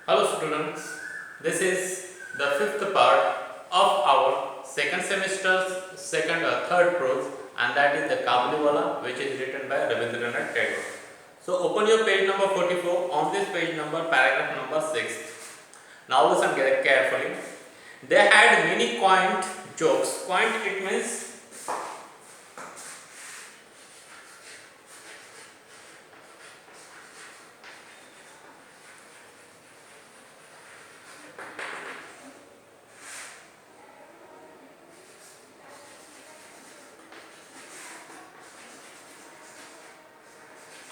Hello students, this is the fifth part of our second semester's third prose, and that is the Kabuliwala, which is written by Rabindranath Tagore. So open your page number 44. On this page number, paragraph number 6. Now listen carefully. They had many quaint jokes. Quaint, it means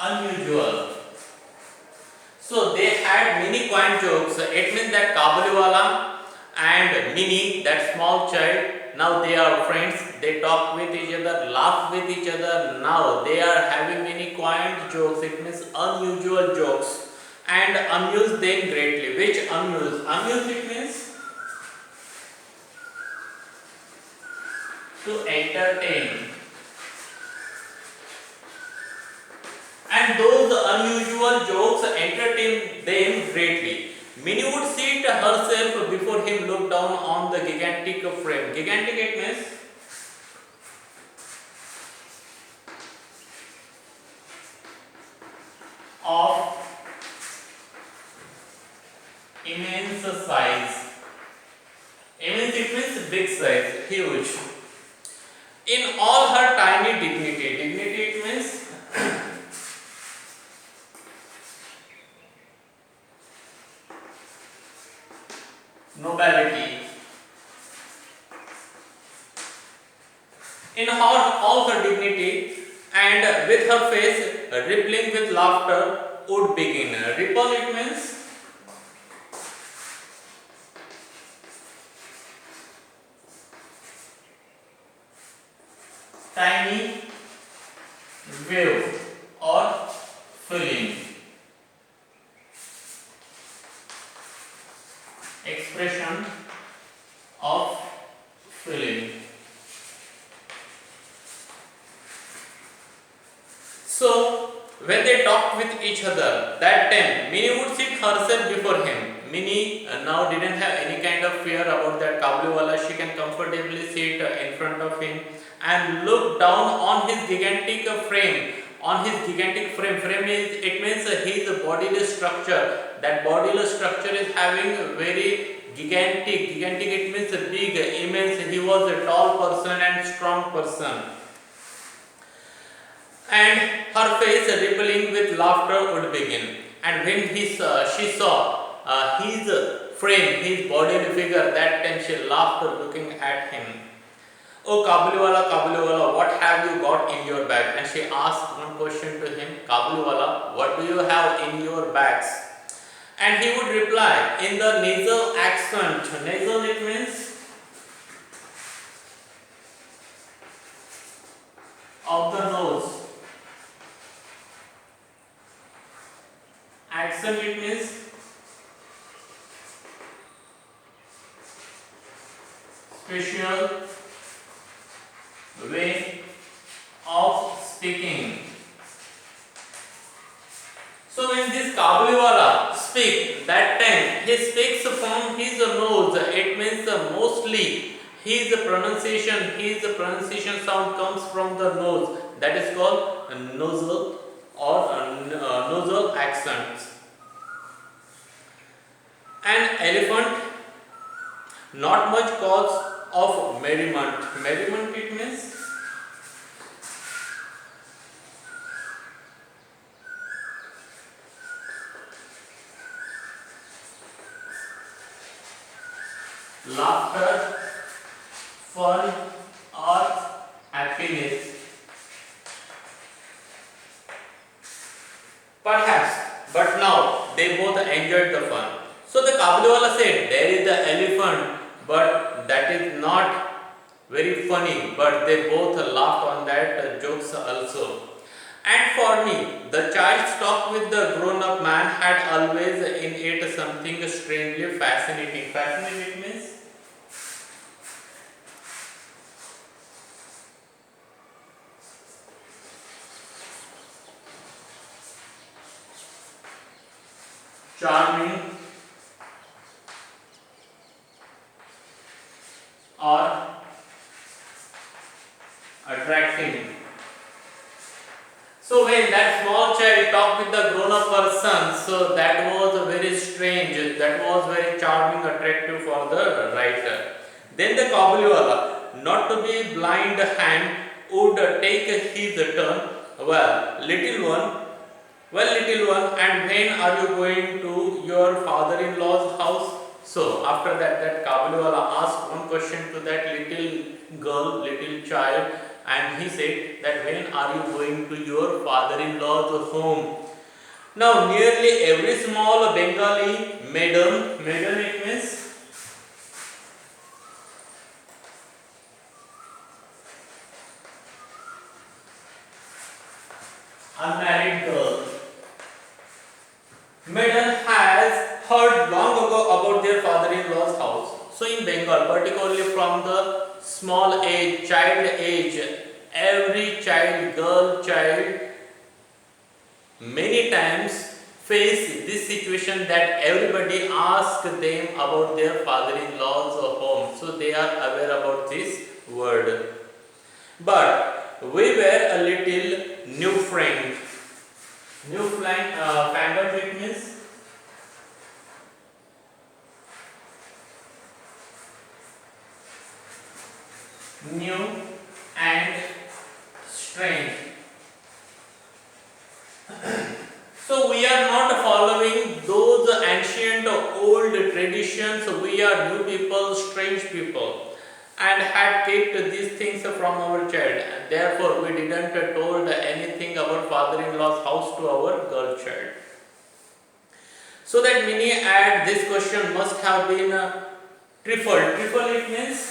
unusual. So they had many quaint jokes. It means that Kabuliwala and Mini, that small child, now they are friends. They talk with each other, laugh with each other. Now they are having many quaint jokes. It means unusual jokes and amuse them greatly. Which amuse? Amuse, it means to entertain. And those unusual jokes entertained them greatly. Minnie would seat herself before him, look down on the gigantic frame. Gigantic, it means of immense size. Immense, it means big size, huge. In all her tiny dignity. Dignity, it means nobility. In all her dignity, and with her face rippling with laughter, would begin. Ripple, it means tiny wave or feeling. Expression of feeling. So when they talked with each other, that time Minnie would sit herself before him. Minnie now didn't have any kind of fear about that Kabuliwala. She can comfortably sit in front of him and look down on his gigantic frame. On his gigantic frame. Frame is, it means his bodily structure. That bodily structure is having very gigantic. Gigantic, it means big, immense. He was a tall person and strong person. And her face rippling with laughter would begin. And when she saw his frame, his bodily figure, that time she laughed looking at him. Oh Kabuliwala, Kabuliwala, what have you got in your bag? And she asked one question to him, Kabuliwala, what do you have in your bags? And he would reply in the nasal accent. Nasal, it means of the nose. Accent, it means special way of speaking. So when this Kabuliwala speak, that time he speaks from his nose. It means mostly his pronunciation sound comes from the nose. That is called nasal or nasal accents. An elephant, not much cause of merriment. Merriment, it means laughter, fun, or happiness. Perhaps, but now they both enjoyed the fun. So the Kabuliwala said, there is the elephant, but that is not very funny. But they both laughed on that jokes also. And for me, the child's talk with the grown-up man had always in it something strangely fascinating. Fascinating means charming, person. So that was very strange. That was very charming, attractive for the writer. Then the Kabuliwala, not to be blind hand, would take his turn. Little one, and when are you going to your father-in-law's house? So after that, that Kabuliwala asked one question to that little girl, little child, and he said that when are you going to your father-in-law's home? Now nearly every small Bengali maiden it means unmarried girl. Maiden has heard long ago about their father-in-law's house. So in Bengal, particularly from the small age, child age, every child, girl child, many times face this situation that everybody asks them about their father-in-law's home. So they are aware about this word. But we were a little new friend. New friend, fangled it means new and strange. So we are not following those ancient old traditions. We are new people, strange people, and had kept these things from our child. Therefore, we didn't told anything about father-in-law's house to our girl child. So that many add this question must have been triple. Triple it means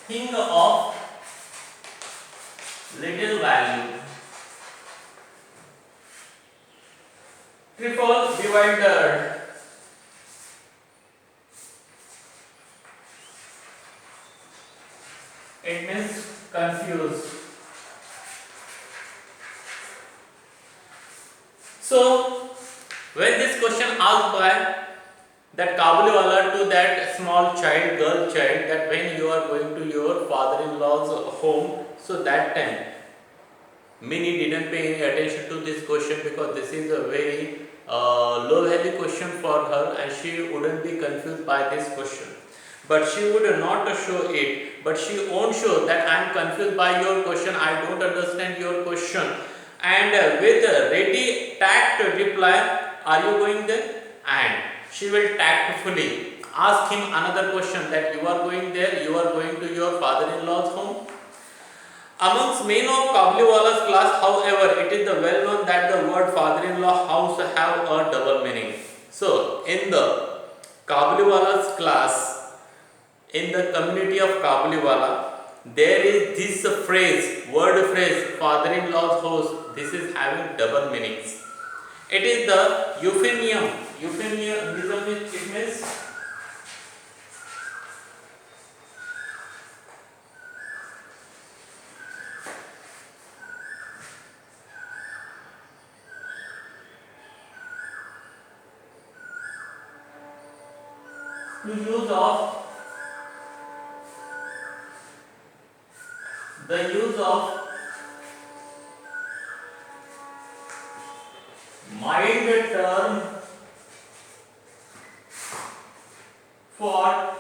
thing of little value. Triple divided. It means confused. So, when this question asked by that Kabuliwala to that small child, girl child, that when you are going to your father-in-law's home, so that time many didn't pay any attention to this question because this is a very low value question for her and she wouldn't be confused by this question. But she would not show it, but she won't show that I am confused by your question, I don't understand your question. And with a ready tact reply, are you going there? And she will tactfully ask him another question that you are going there, you are going to your father-in-law's home. Amongst many of Kabuliwala's class, however, it is the well known that the word father-in-law house have a double meaning. So, in the Kabuliwala's class, in the community of Kabuliwala, there is this phrase, word phrase, father-in-law's house. This is having double meanings. It is the euphemism. Euphemism it means to use of mild term for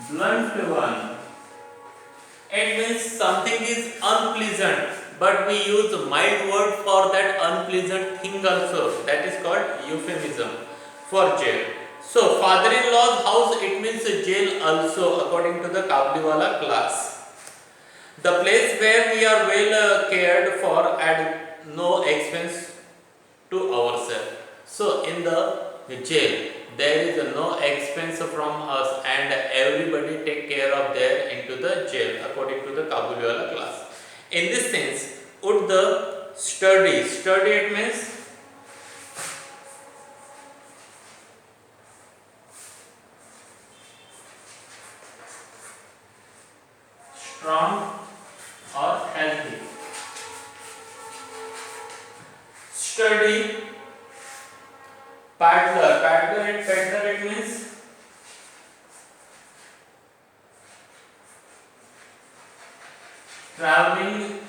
blunt one. It means something is unpleasant, but we use mild word for that unpleasant thing also. That is called euphemism for jail. So father-in-law's house, it means jail also according to the Kabuliwala class. The place where we are well cared for at no expense to ourselves. So in the jail, there is no expense from us and everybody take care of their into the jail according to the Kabuliwala class. In this sense, would the study it means strong or healthy. Study paddler it means traveling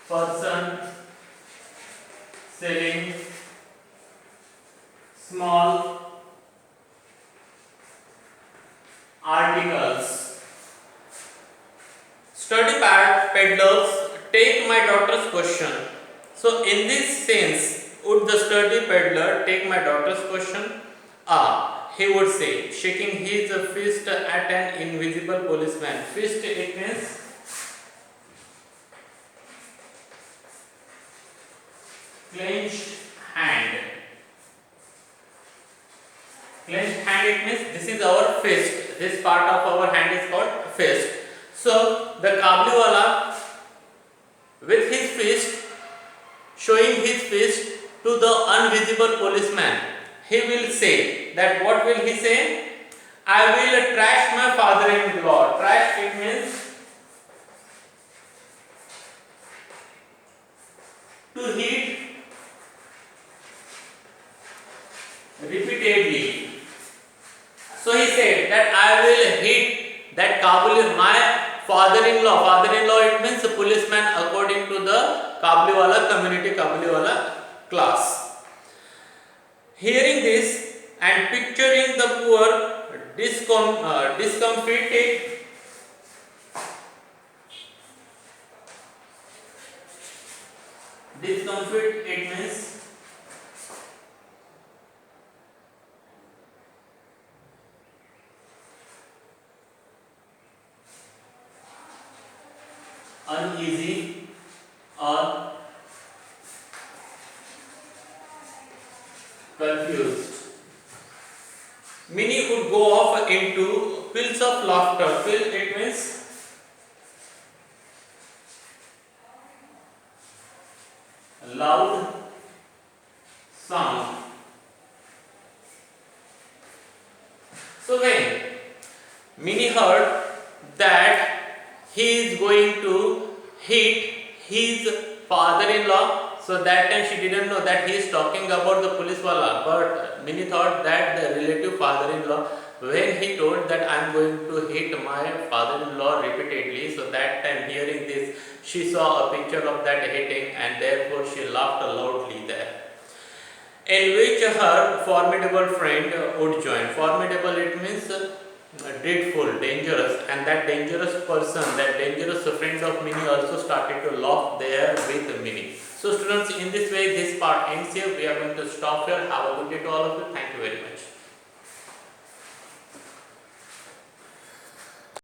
person selling small articles. Study peddlers take my daughter's question. So in this sense, would the study peddler take my daughter's question? He would say, shaking his fist at an invisible policeman. Fist, it means clenched hand. Clenched hand, it means this is our fist. This part of our hand is called fist. So the kabliwala with his fist, showing his fist to the invisible policeman, he will say that what will he say? I will trash my father-in-law. Trash, it means to hit repeatedly. So he said that I will hit that Kabuli, my father-in-law. Father-in-law, it means a policeman according to the Kabliwala community, Kabliwala class. Hearing this and picturing the poor discomfited discomfort, it means uneasy or confused. Minnie would go off into peals of laughter. Peal, it means loud sound. So when Minnie heard that he is going to hit his father-in-law, so that time she didn't know that he is talking about the police wala, but Minnie thought that the relative father-in-law, when he told that I am going to hit my father-in-law repeatedly, so that time hearing this, she saw a picture of that hitting and therefore she laughed loudly there. In which her formidable friend would join. Formidable, it means dreadful, dangerous, and that dangerous person, that dangerous friend of Minnie also started to laugh there with Minnie. So students, in this way this part ends here. We are going to stop here. Have a good day to all of you. Thank you very much.